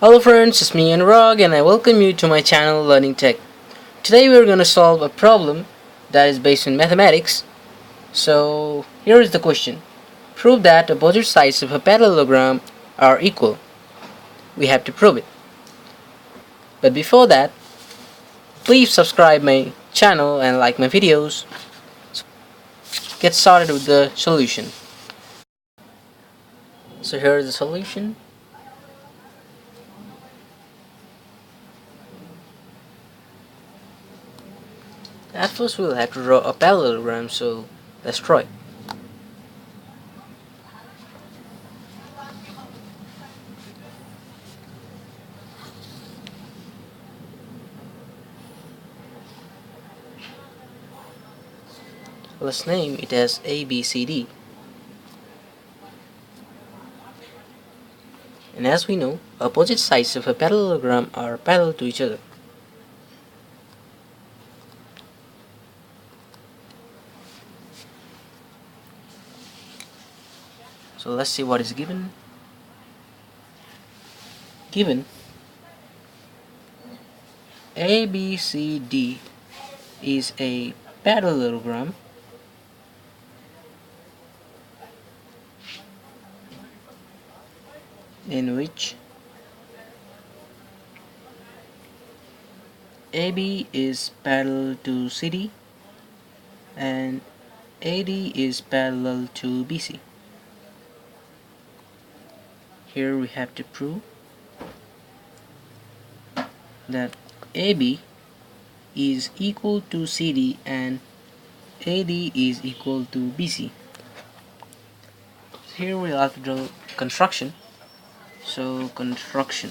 Hello friends, it's me Anurag and I welcome you to my channel Learning Tech. Today we're going to solve a problem that is based on mathematics. So here is the question. Prove that opposite sides of a parallelogram are equal. We have to prove it. But before that, please subscribe my channel and like my videos. So get started with the solution. So here is the solution. At first we'll have to draw a parallelogram, so let's try. Let's name it as ABCD. And as we know, opposite sides of a parallelogram are parallel to each other. So let's see what is given. Given ABCD is a parallelogram in which AB is parallel to CD and AD is parallel to BC. Here we have to prove that AB is equal to CD and AD is equal to BC. Here we have to draw construction. So construction.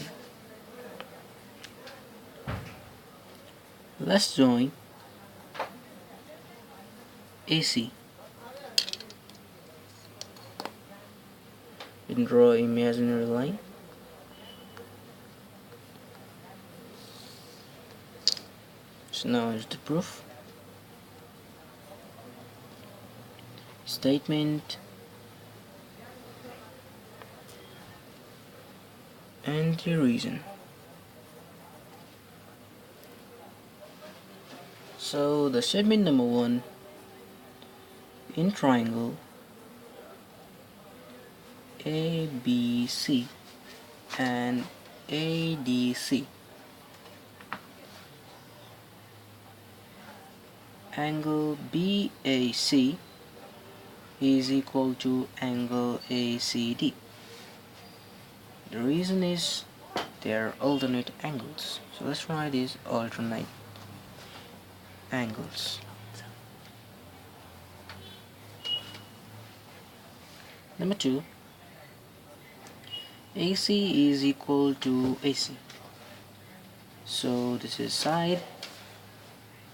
Let's join AC. We can draw an imaginary line. So now is the proof. Statement and the reason. So the statement number 1, in triangle ABC and ADC, angle BAC is equal to angle ACD. The reason is they are alternate angles. So let's write these alternate angles. Number 2, AC is equal to AC. So this is side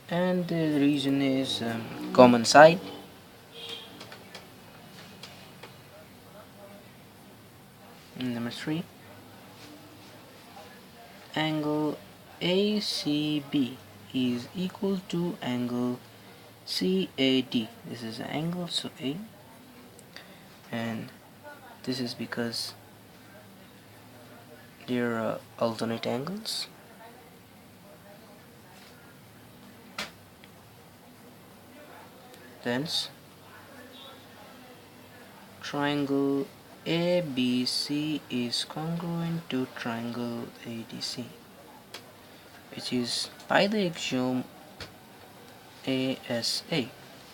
and the reason is common side. And number 3, angle ACB is equal to angle CAD. This is an angle, so A, and this is because they are alternate angles. Thence triangle ABC is congruent to triangle ADC, which is by the axiom ASA.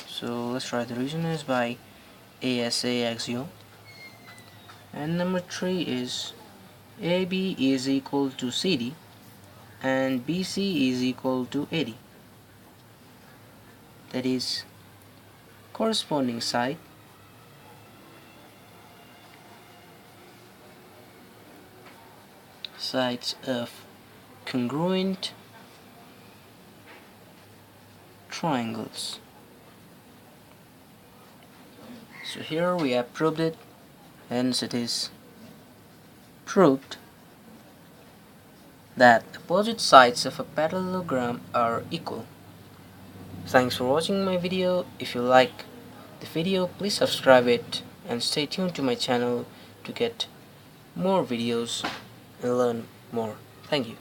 So let's try the reason is by ASA axiom. And number 3 is AB is equal to CD and BC is equal to AD. That is corresponding side sides of congruent triangles. So here we have proved it, hence it is proved that opposite sides of a parallelogram are equal. Thanks for watching my video. If you like the video, please subscribe it and stay tuned to my channel to get more videos and learn more. Thank you.